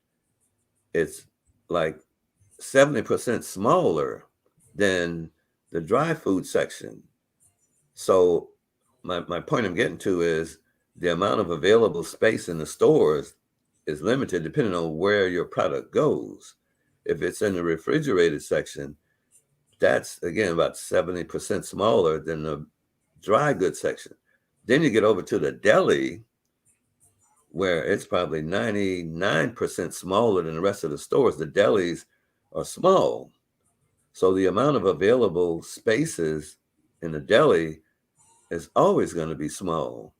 it's like 70% smaller than the dry food section. So my point I'm getting to is the amount of available space in the stores is limited depending on where your product goes. If it's in the refrigerated section, that's, again, about 70% smaller than the dry goods section. Then you get over to the deli, where it's probably 99% smaller than the rest of the stores. The delis are small. So the amount of available spaces in the deli is always going to be small.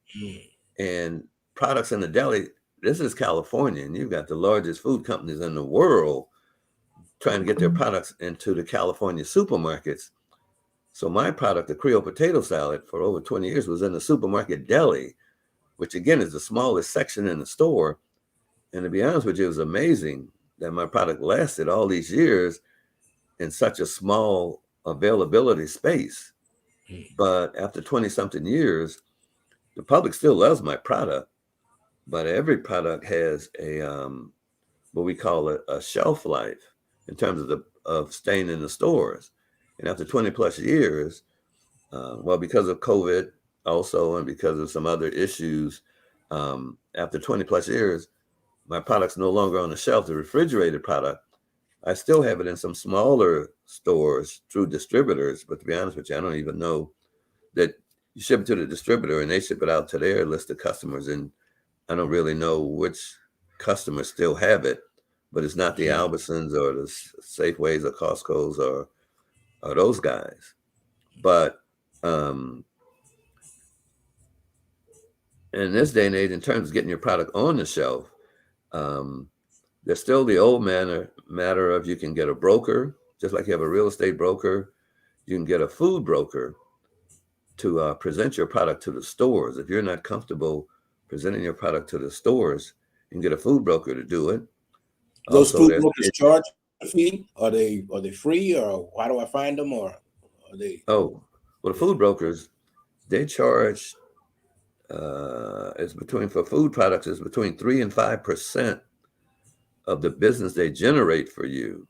And products in the deli, this is California, and you've got the largest food companies in the world trying to get their products into the California supermarkets. So my product, the Creole potato salad, for over 20 years was in the supermarket deli, which again is the smallest section in the store. And to be honest with you, it was amazing that my product lasted all these years in such a small availability space. But after 20 something years, the public still loves my product, but every product has a, what we call a shelf life in terms of staying in the stores. And after 20 plus years, well, because of COVID also, and because of some other issues, after 20 plus years, my product's no longer on the shelf, the refrigerated product. I still have it in some smaller stores through distributors, but to be honest with you, I don't even know that you ship it to the distributor and they ship it out to their list of customers. And I don't really know which customers still have it, but it's not the Albertsons or the Safeways or Costco's or those guys. But in this day and age, in terms of getting your product on the shelf, there's still the old matter of you can get a broker, just like you have a real estate broker. You can get a food broker to present your product to the stores. If you're not comfortable presenting your product to the stores, you can get a food broker to do it. Those food brokers charge a fee? Are they free, or how do I find them, or are they? Oh, well, the food brokers, they charge for food products is between 3 and 5% of the business they generate for you.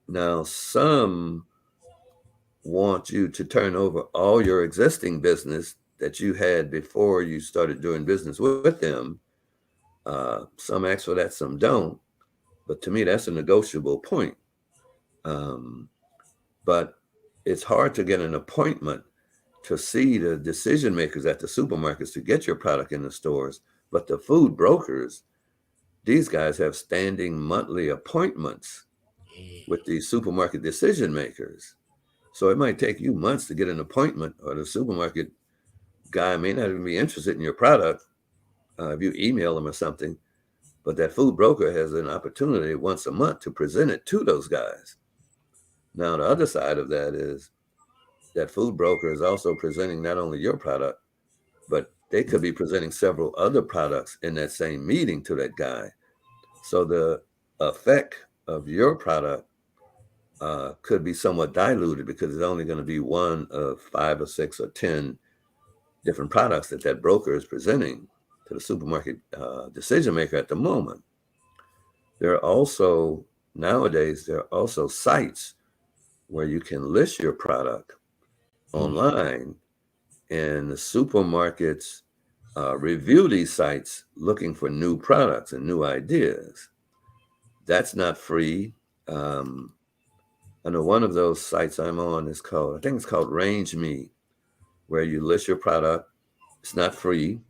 Now, some want you to turn over all your existing business that you had before you started doing business with them. Some ask for that, some don't. But to me, that's a negotiable point. But it's hard to get an appointment to see the decision makers at the supermarkets to get your product in the stores. But the food brokers, these guys have standing monthly appointments with the supermarket decision makers. So it might take you months to get an appointment, or the supermarket guy may not even be interested in your product if you email them or something. But that food broker has an opportunity once a month to present it to those guys. Now, the other side of that is that food broker is also presenting not only your product, but they could be presenting several other products in that same meeting to that guy. So the effect of your product could be somewhat diluted because it's only going to be one of 5 or 6 or 10 different products that broker is presenting to the supermarket decision maker at the moment. There are also, nowadays, there are also sites where you can list your product online, and the supermarkets review these sites looking for new products and new ideas. That's not free. I know one of those sites I'm on is called, I think it's called Range Me, where you list your product. It's not free.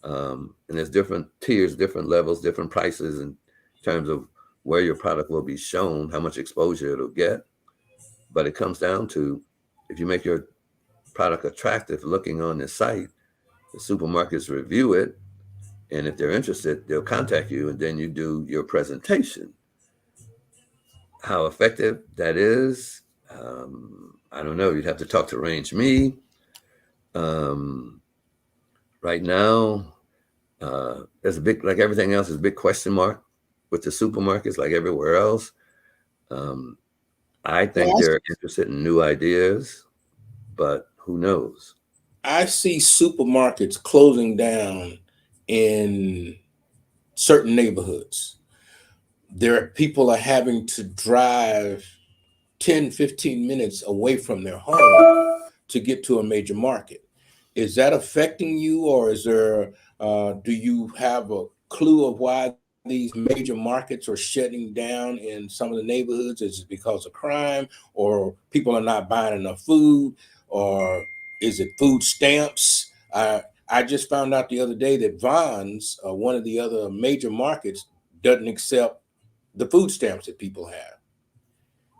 And there's different tiers, different levels, different prices in terms of where your product will be shown, how much exposure it'll get. But it comes down to, if you make your product attractive looking on this site, the supermarkets review it. And if they're interested, they'll contact you, and then you do your presentation. How effective that is, I don't know. You'd have to talk to Range Me. Right now, there's a big, like everything else, is a big question mark with the supermarkets, like everywhere else. I think they're interested in new ideas, but who knows? I see supermarkets closing down in certain neighborhoods. People are having to drive 10, 15 minutes away from their home to get to a major market. Is that affecting you, or is there, do you have a clue of why these major markets are shutting down in some of the neighborhoods? Is it because of crime, or people are not buying enough food, or is it food stamps? I just found out the other day that Vons, one of the other major markets, doesn't accept the food stamps that people have.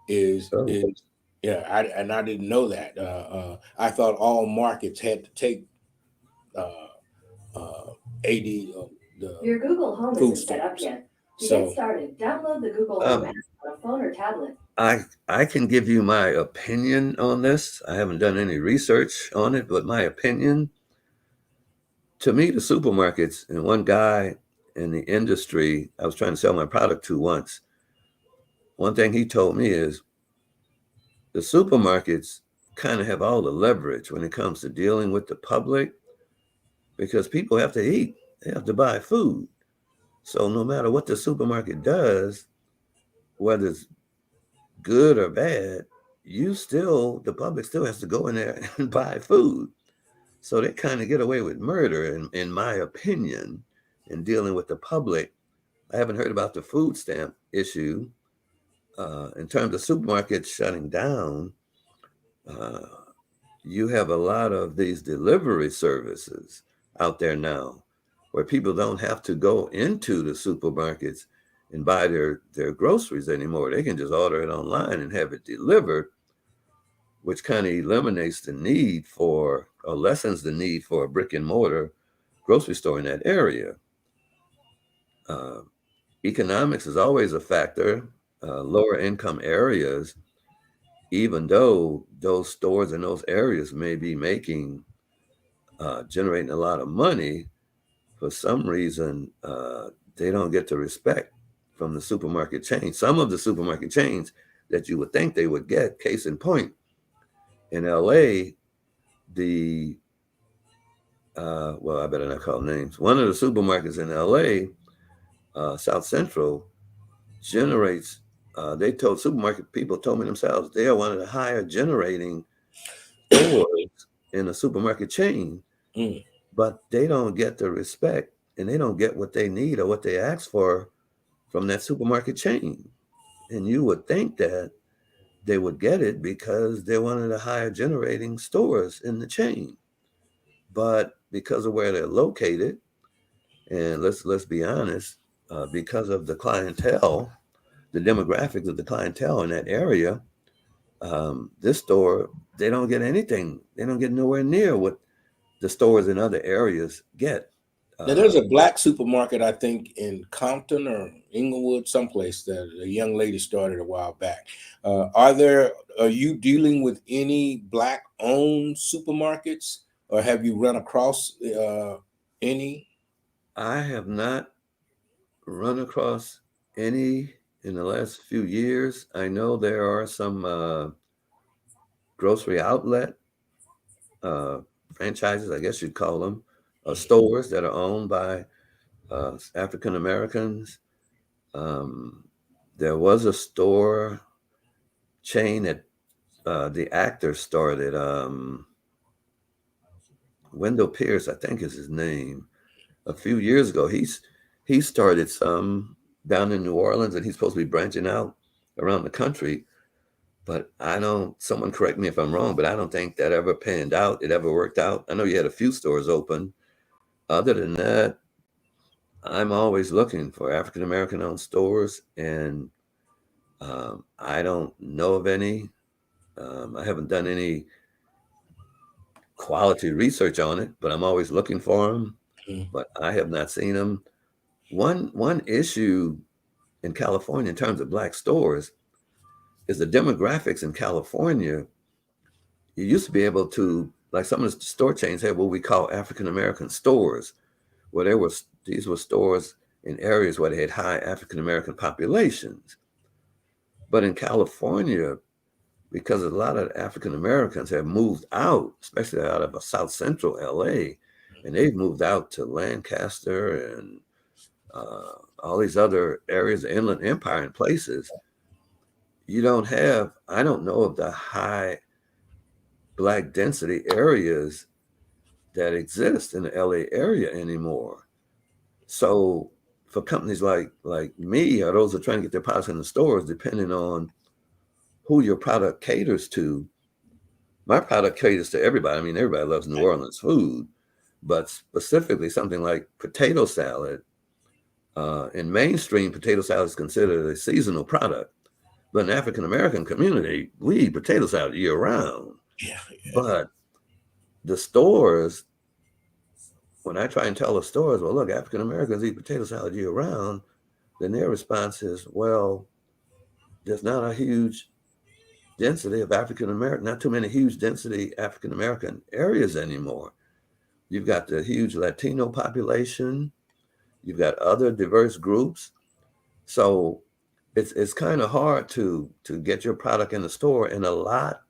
I didn't know that. I thought all markets had to take AD. Your Google Home food isn't set up stamps. yet. To So- get started, download the Google Home app on a phone or tablet. I can give you my opinion on this. I haven't done any research on it, but my opinion, to me, the supermarkets, and one guy in the industry I was trying to sell my product to once, one thing he told me is the supermarkets kind of have all the leverage when it comes to dealing with the public, because people have to eat, they have to buy food. So no matter what the supermarket does, whether it's good or bad, the public still has to go in there and buy food. So they kind of get away with murder, in my opinion, in dealing with the public. I haven't heard about the food stamp issue. In terms of supermarkets shutting down, you have a lot of these delivery services out there now where people don't have to go into the supermarkets and buy their groceries anymore. They can just order it online and have it delivered, which kind of eliminates the need for, or lessens the need for, a brick and mortar grocery store in that area. Economics is always a factor. Lower income areas, even though those stores in those areas may be generating a lot of money, for some reason, they don't get the respect from the supermarket chains. Some of the supermarket chains that you would think they would get, case in point, in LA, well, I better not call names. One of the supermarkets in LA, South Central, generates, people told me themselves, they are one of the higher generating stores in a supermarket chain, but they don't get the respect, and they don't get what they need or what they ask for from that supermarket chain. And you would think that they would get it because they're one of the higher generating stores in the chain. But because of where they're located, and let's be honest, because of the clientele the demographics of the clientele in that area, this store, they don't get anything. They don't get nowhere near what the stores in other areas get. Now, there's a black supermarket, I think, in Compton or Inglewood, someplace that a young lady started a while back. Are you dealing with any black-owned supermarkets, or have you run across any? I have not run across any in the last few years. I know there are some grocery outlet franchises, I guess you'd call them, stores that are owned by African Americans. There was a store chain that the actor started. Wendell Pierce, I think is his name. A few years ago, he started some down in New Orleans, and he's supposed to be branching out around the country. But someone correct me if I'm wrong, but I don't think that ever panned out. It ever worked out. I know you had a few stores open. Other than that, I'm always looking for African American owned stores, and I don't know of any. I haven't done any quality research on it, but I'm always looking for them. But I have not seen them. One issue in California in terms of black stores is the demographics in California. You used to be able to, like some of the store chains had what we call African American stores, where these were stores in areas where they had high African American populations. But in California, because a lot of African Americans have moved out, especially out of South Central LA, and they've moved out to Lancaster and all these other areas, the Inland Empire and places, I don't know of the high black density areas that exist in the LA area anymore. So for companies like me, or those who are trying to get their products in the stores, depending on who your product caters to, my product caters to everybody. I mean, everybody loves New Orleans food, but specifically something like potato salad. In mainstream, potato salad is considered a seasonal product. But in the African American community, we eat potato salad year round. Yeah. But the stores, when I try and tell the stores, well, look, African Americans eat potato salad year round, then their response is, well, there's not a huge density of African American, not too many huge density African American areas anymore. You've got the huge Latino population. You've got other diverse groups. So it's kind of hard to get your product in the store. And a lot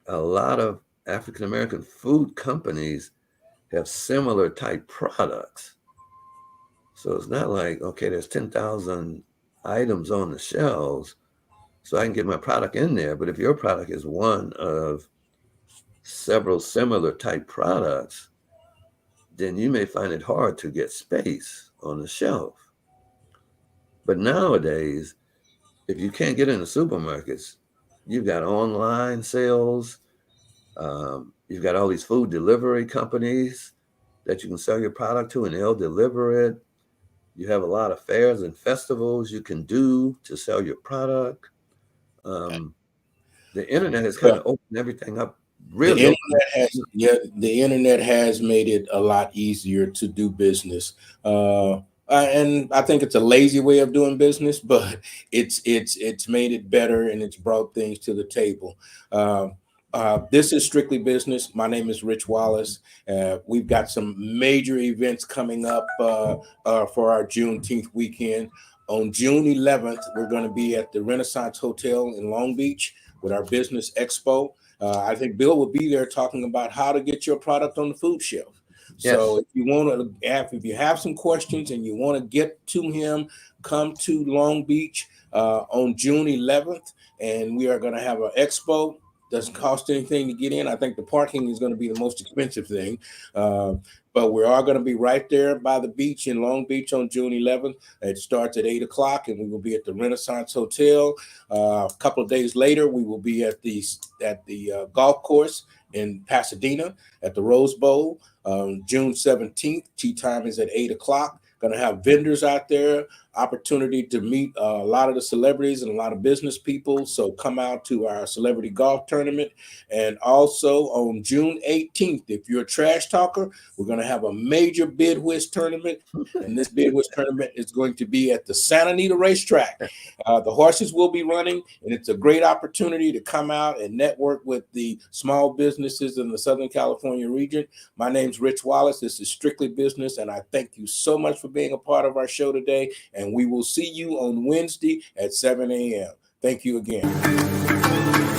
of African American food companies have similar type products. So it's not like, okay, there's 10,000 items on the shelves, so I can get my product in there. But if your product is one of several similar type products, then you may find it hard to get space on the shelf. But nowadays, if you can't get in the supermarkets, you've got online sales. You've got all these food delivery companies that you can sell your product to, and they'll deliver it. You have a lot of fairs and festivals you can do to sell your product. The internet has kind of opened everything up. Really, the internet has made it a lot easier to do business. And I think it's a lazy way of doing business, but it's made it better, and it's brought things to the table. This is Strictly Business. My name is Rich Wallace. We've got some major events coming up for our Juneteenth weekend. On June 11th, we're going to be at the Renaissance Hotel in Long Beach with our business expo. I think Bill will be there talking about how to get your product on the food shelf. Yes. So if you have some questions and you want to get to him, come to Long Beach on June 11th, and we are going to have an expo. Doesn't cost anything to get in. I think the parking is going to be the most expensive thing. But we are going to be right there by the beach in Long Beach on June 11th. It starts at 8 o'clock, and we will be at the Renaissance Hotel. A couple of days later, we will be at the golf course in Pasadena at the Rose Bowl. June 17th, tea time is at 8 o'clock. Going to have vendors out there. opportunity to meet a lot of the celebrities and a lot of business people. So come out to our celebrity golf tournament. And also on June 18th, if you're a trash talker, we're going to have a major bid whist tournament. And this bid whist tournament is going to be at the Santa Anita racetrack. The horses will be running, and it's a great opportunity to come out and network with the small businesses in the Southern California region. My name's Rich Wallace. This is Strictly Business, and I thank you so much for being a part of our show today. And we will see you on Wednesday at 7 a.m. Thank you again.